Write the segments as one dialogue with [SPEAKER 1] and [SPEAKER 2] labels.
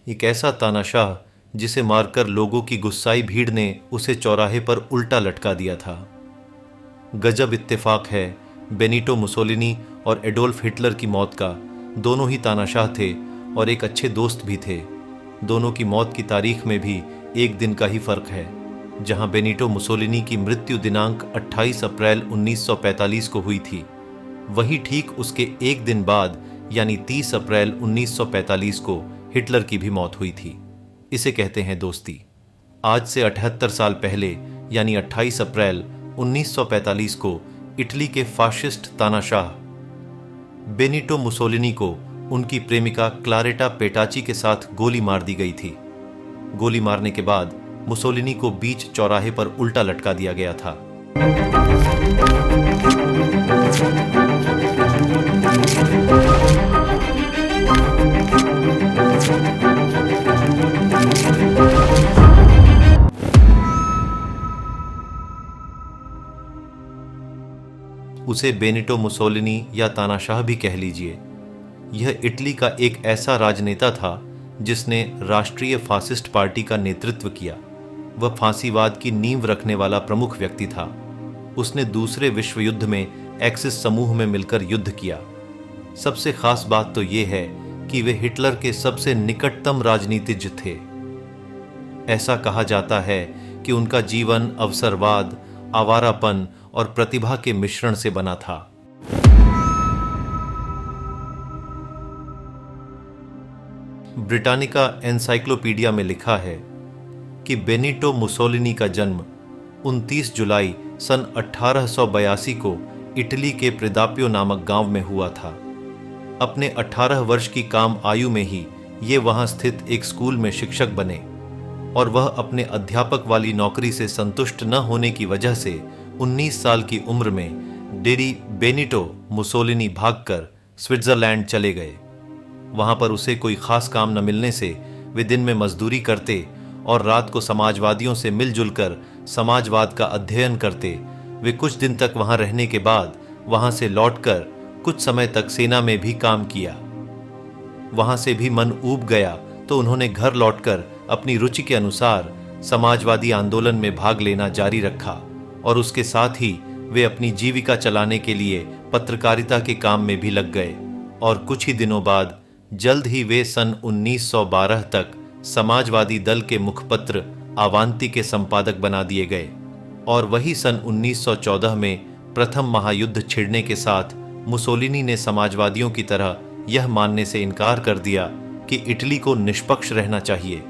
[SPEAKER 1] एक ऐसा तानाशाह जिसे मारकर लोगों की गुस्साई भीड़ ने उसे चौराहे पर उल्टा लटका दिया था। गजब इत्तेफाक है, बेनिटो मुसोलिनी और एडोल्फ हिटलर की मौत का। दोनों ही तानाशाह थे और एक अच्छे दोस्त भी थे। दोनों की मौत की तारीख में भी एक दिन का ही फर्क है। जहां बेनिटो मुसोलिनी की मृत्यु दिनांक 28 अप्रैल 1945 को हुई थी, वहीं ठीक उसके एक दिन बाद यानी 30 अप्रैल 1945 को हिटलर की भी मौत हुई थी। इसे कहते हैं दोस्ती। आज से 78 साल पहले यानी 28 अप्रैल 1945 को इटली के फाशिस्ट तानाशाह बेनिटो मुसोलिनी को उनकी प्रेमिका क्लारेटा पेटाची के साथ गोली मार दी गई थी। गोली मारने के बाद मुसोलिनी को बीच चौराहे पर उल्टा लटका दिया गया था। उसे बेनिटो मुसोलिनी या तानाशाह भी कह लीजिए। यह इटली का एक ऐसा राजनेता था जिसने राष्ट्रीय फासिस्ट पार्टी का नेतृत्व किया। वह फांसीवाद की नींव रखने वाला प्रमुख व्यक्ति था। उसने दूसरे विश्व युद्ध में एक्सिस समूह में मिलकर युद्ध किया। सबसे खास बात तो यह है कि वे हिटलर के सबसे निकटतम राजनीतिज्ञ थे। ऐसा कहा जाता है कि उनका जीवन अवसरवाद, आवारापन और प्रतिभा के मिश्रण से बना था। ब्रिटानिका एनसाइक्लोपीडिया में लिखा है कि बेनिटो मुसोलिनी का जन्म 29 जुलाई सन 1882 को इटली के प्रेदापियो नामक गांव में हुआ था। अपने 18 वर्ष की काम आयु में ही ये वहां स्थित एक स्कूल में शिक्षक बने और वह अपने अध्यापक वाली नौकरी से संतुष्ट न होने की वजह से 19 साल की उम्र में डेरी बेनिटो मुसोलिनी भागकर स्विट्जरलैंड चले गए। वहां पर उसे कोई खास काम न मिलने से वे दिन में मजदूरी करते और रात को समाजवादियों से मिलजुल कर समाजवाद का अध्ययन करते। वे कुछ दिन तक वहां रहने के बाद वहां से लौटकर कुछ समय तक सेना में भी काम किया। वहां से भी मन ऊब गया तो उन्होंने घर लौटकर अपनी रुचि के अनुसार समाजवादी आंदोलन में भाग लेना जारी रखा और उसके साथ ही वे अपनी जीविका चलाने के लिए पत्रकारिता के काम में भी लग गए। और कुछ ही दिनों बाद जल्द ही वे सन 1912 तक समाजवादी दल के मुखपत्र आवांती के संपादक बना दिए गए। और वही सन 1914 में प्रथम महायुद्ध छिड़ने के साथ मुसोलिनी ने समाजवादियों की तरह यह मानने से इनकार कर दिया कि इटली को निष्पक्ष रहना चाहिए।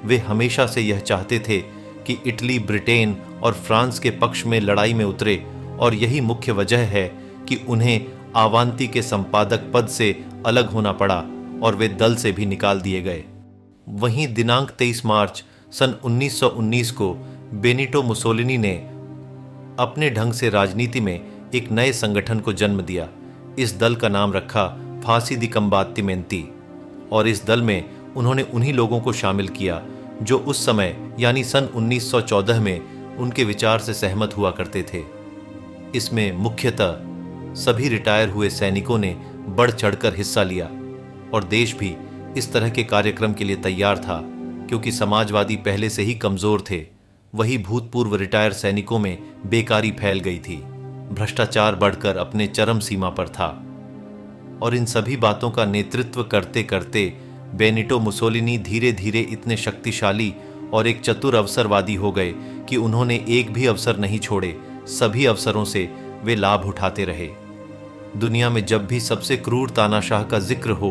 [SPEAKER 1] वे हमेशा से यह चाहते थे कि इटली ब्रिटेन और फ्रांस के पक्ष में लड़ाई में उतरे और यही मुख्य वजह है कि उन्हें आवांती के संपादक पद से अलग होना पड़ा और वे दल से भी निकाल दिए गए। वहीं दिनांक 23 मार्च सन 1919 को बेनिटो मुसोलिनी ने अपने ढंग से राजनीति में एक नए संगठन को जन्म दिया। इस दल का नाम रखा फांसी दी कम्बात्तिमेंती और इस दल में उन्होंने उन्हीं लोगों को शामिल किया जो उस समय यानी सन 1914 में उनके विचार से सहमत हुआ करते थे। इसमें मुख्यतः सभी रिटायर हुए सैनिकों ने बढ़ चढ़कर हिस्सा लिया और देश भी इस तरह के कार्यक्रम के लिए तैयार था क्योंकि समाजवादी पहले से ही कमजोर थे। वही भूतपूर्व रिटायर सैनिकों में बेकारी फैल गई थी, भ्रष्टाचार बढ़कर अपने चरम सीमा पर था। और इन सभी बातों का नेतृत्व करते करते बेनिटो मुसोलिनी धीरे धीरे इतने शक्तिशाली और एक चतुर अवसरवादी हो गए कि उन्होंने एक भी अवसर नहीं छोड़े। सभी अवसरों से वे लाभ उठाते रहे। दुनिया में जब भी सबसे क्रूर तानाशाह का जिक्र हो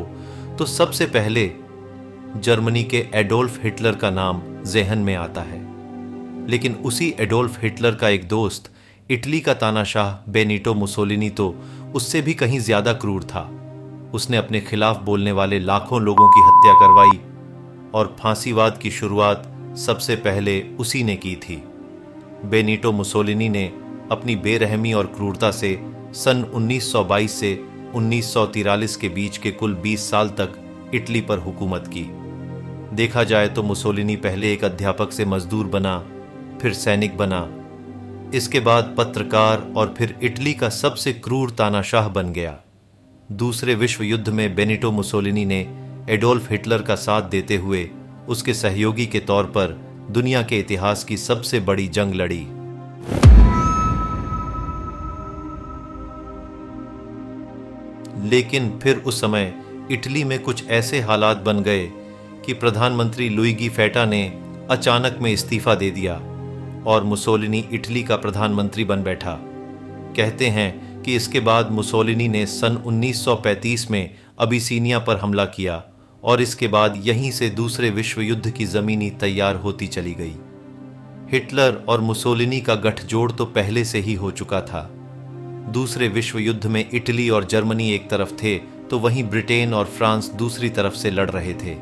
[SPEAKER 1] तो सबसे पहले जर्मनी के एडोल्फ हिटलर का नाम ज़हन में आता है। लेकिन उसी एडोल्फ हिटलर का एक दोस्त इटली का तानाशाह बेनिटो मुसोलिनी तो उससे भी कहीं ज्यादा क्रूर था। उसने अपने खिलाफ बोलने वाले लाखों लोगों की हत्या करवाई और फांसीवाद की शुरुआत सबसे पहले उसी ने की थी। बेनिटो मुसोलिनी ने अपनी बेरहमी और क्रूरता से सन 1922 से 1943 के बीच के कुल 20 साल तक इटली पर हुकूमत की। देखा जाए तो मुसोलिनी पहले एक अध्यापक से मजदूर बना, फिर सैनिक बना, इसके बाद पत्रकार और फिर इटली का सबसे क्रूर तानाशाह बन गया। दूसरे विश्व युद्ध में बेनिटो मुसोलिनी ने एडोल्फ हिटलर का साथ देते हुए उसके सहयोगी के तौर पर दुनिया के इतिहास की सबसे बड़ी जंग लड़ी। लेकिन फिर उस समय इटली में कुछ ऐसे हालात बन गए कि प्रधानमंत्री लुइगी फेटा ने अचानक में इस्तीफा दे दिया और मुसोलिनी इटली का प्रधानमंत्री बन बैठा। कहते हैं कि इसके बाद मुसोलिनी ने सन 1935 में अबिसीनिया पर हमला किया और इसके बाद यहीं से दूसरे विश्व युद्ध की जमीनी तैयार होती चली गई। हिटलर और मुसोलिनी का गठजोड़ तो पहले से ही हो चुका था। दूसरे विश्व युद्ध में इटली और जर्मनी एक तरफ थे तो वहीं ब्रिटेन और फ्रांस दूसरी तरफ से लड़ रहे थे।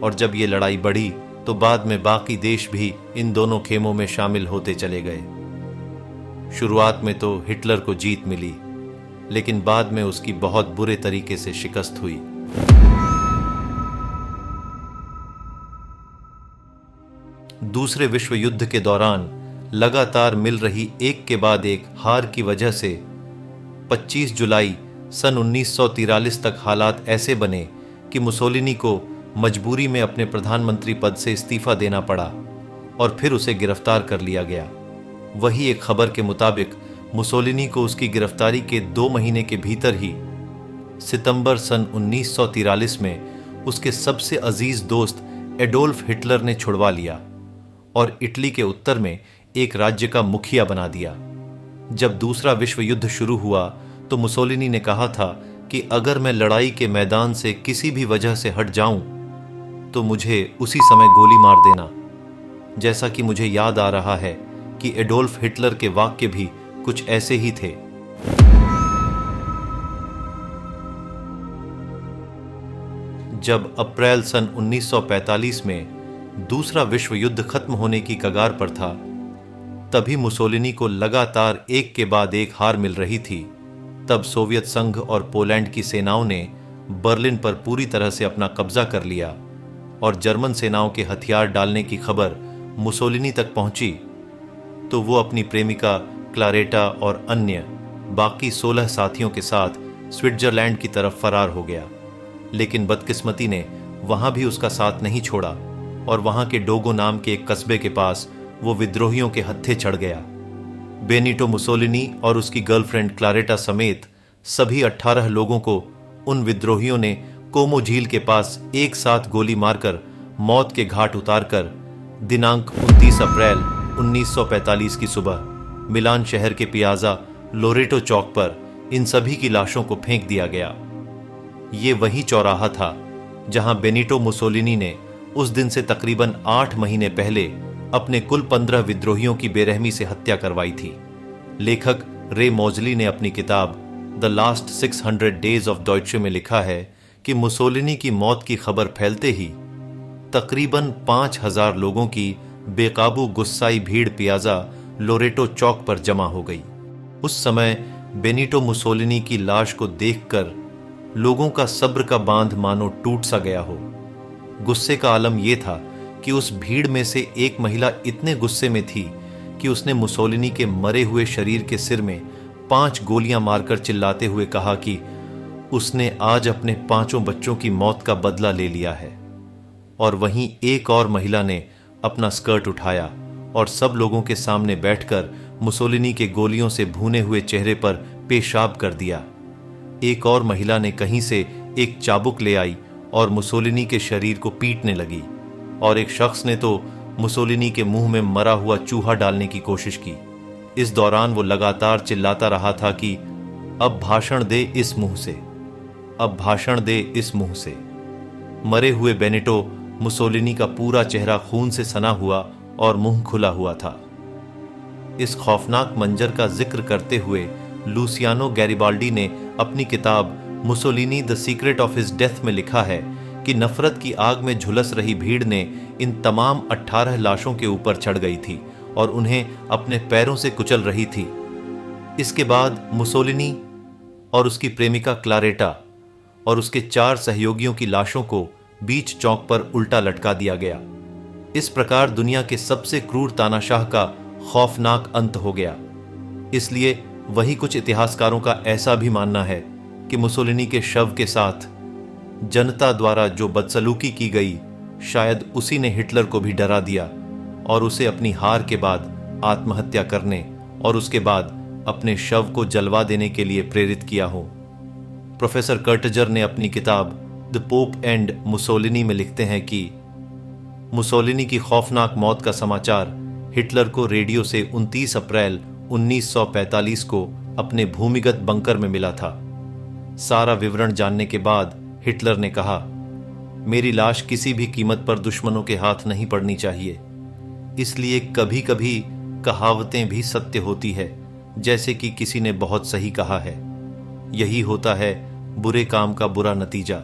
[SPEAKER 1] और जब ये लड़ाई बढ़ी तो बाद में बाकी देश भी इन दोनों खेमों में शामिल होते चले गए। शुरुआत में तो हिटलर को जीत मिली, लेकिन बाद में उसकी बहुत बुरे तरीके से शिकस्त हुई। दूसरे विश्व युद्ध के दौरान लगातार मिल रही एक के बाद एक हार की वजह से 25 जुलाई सन 1943 तक हालात ऐसे बने कि मुसोलिनी को मजबूरी में अपने प्रधानमंत्री पद से इस्तीफा देना पड़ा और फिर उसे गिरफ्तार कर लिया गया। वही एक खबर के मुताबिक मुसोलिनी को उसकी गिरफ्तारी के 2 महीने के भीतर ही सितंबर सन 1943 में उसके सबसे अजीज दोस्त एडोल्फ हिटलर ने छुड़वा लिया और इटली के उत्तर में एक राज्य का मुखिया बना दिया। जब दूसरा विश्व युद्ध शुरू हुआ तो मुसोलिनी ने कहा था कि अगर मैं लड़ाई के मैदान से किसी भी वजह से हट जाऊं तो मुझे उसी समय गोली मार देना। जैसा कि मुझे याद आ रहा है कि एडोल्फ हिटलर के वाक्य भी कुछ ऐसे ही थे। जब अप्रैल सन 1945 में दूसरा विश्व युद्ध खत्म होने की कगार पर था, तभी मुसोलिनी को लगातार एक के बाद एक हार मिल रही थी। तब सोवियत संघ और पोलैंड की सेनाओं ने बर्लिन पर पूरी तरह से अपना कब्जा कर लिया और जर्मन सेनाओं के हथियार डालने की खबर मुसोलिनी तक पहुंची तो वो अपनी प्रेमिका क्लारेटा और अन्य बाकी 16 साथियों के साथ स्विट्जरलैंड की तरफ फरार हो गया। लेकिन बदकिस्मती ने वहां भी उसका साथ नहीं छोड़ा और वहां के डोगो नाम के एक कस्बे के पास वो विद्रोहियों के हत्थे चढ़ गया। बेनिटो मुसोलिनी और उसकी गर्लफ्रेंड क्लारेटा समेत सभी 18 लोगों को उन विद्रोहियों ने कोमो झील के पास एक साथ गोली मारकर मौत के घाट उतारकर दिनांक 29 अप्रैल 1945 की सुबह मिलान शहर के पियाजा लोरेटो चौक पर इन सभी की लाशों को फेंक दिया गया। ये वही चौराहा था जहां बेनिटो मुसोलिनी ने उस दिन से तकरीबन 8 महीने पहले अपने कुल 15 विद्रोहियों की बेरहमी से हत्या करवाई थी। लेखक रे मौजली ने अपनी किताब द लास्ट 600 डेज ऑफ डॉइचे में लिखा है कि मुसोलिनी की मौत की खबर फैलते ही तकरीबन 5000 लोगों की बेकाबू गुस्साई भीड़ पियाजा लोरेटो चौक पर जमा हो गई। उस समय बेनिटो मुसोलिनी की लाश को देखकर लोगों का सब्र का बांध मानो टूट सा गया हो। गुस्से का आलम यह था कि उस भीड़ में से एक महिला इतने गुस्से में थी कि उसने मुसोलिनी के मरे हुए शरीर के सिर में 5 गोलियां मारकर चिल्लाते हुए कहा कि उसने आज अपने 5 बच्चों की मौत का बदला ले लिया है। और वहीं एक और महिला ने अपना स्कर्ट उठाया और सब लोगों के सामने बैठकर मुसोलिनी के गोलियों से भूने हुए चेहरे पर पेशाब कर दिया। एक और महिला ने कहीं से एक चाबुक ले आई और मुसोलिनी के शरीर को पीटने लगी और एक शख्स ने तो मुसोलिनी के मुंह में मरा हुआ चूहा डालने की कोशिश की। इस दौरान वो लगातार चिल्लाता रहा था कि अब भाषण दे इस मुंह से, अब भाषण दे इस मुंह से। मरे हुए बेनिटो मुसोलिनी का पूरा चेहरा खून से सना हुआ और मुंह खुला हुआ था। इस खौफनाक मंजर का जिक्र करते हुए लूसियानो गैरिबाल्डी ने अपनी किताब Mussolini the secret of his death में लिखा है कि नफरत की आग में झुलस रही भीड़ ने इन तमाम 18 लाशों के ऊपर चढ़ गई थी और उन्हें अपने पैरों से कुचल रही थी। इसके बाद मुसोलिनी और उसकी प्रेमिका क्लारेटा और उसके 4 सहयोगियों की लाशों को बीच चौक पर उल्टा लटका दिया गया। इस प्रकार दुनिया के सबसे क्रूर तानाशाह का खौफनाक अंत हो गया। इसलिए वही कुछ इतिहासकारों का ऐसा भी मानना है कि मुसोलिनी के शव के साथ जनता द्वारा जो बदसलूकी की गई, शायद उसी ने हिटलर को भी डरा दिया और उसे अपनी हार के बाद आत्महत्या करने और उसके बाद अपने शव को जलवा देने के लिए प्रेरित किया हो। प्रोफेसर कर्टजर ने अपनी किताब द पोप एंड मुसोलिनी में लिखते हैं कि मुसोलिनी की खौफनाक मौत का समाचार हिटलर को रेडियो से 29 अप्रैल 1945 को अपने भूमिगत बंकर में मिला था। सारा विवरण जानने के बाद हिटलर ने कहा, मेरी लाश किसी भी कीमत पर दुश्मनों के हाथ नहीं पड़नी चाहिए। इसलिए कभी कभी कहावतें भी सत्य होती है, जैसे कि किसी ने बहुत सही कहा है, यही होता है बुरे काम का बुरा नतीजा।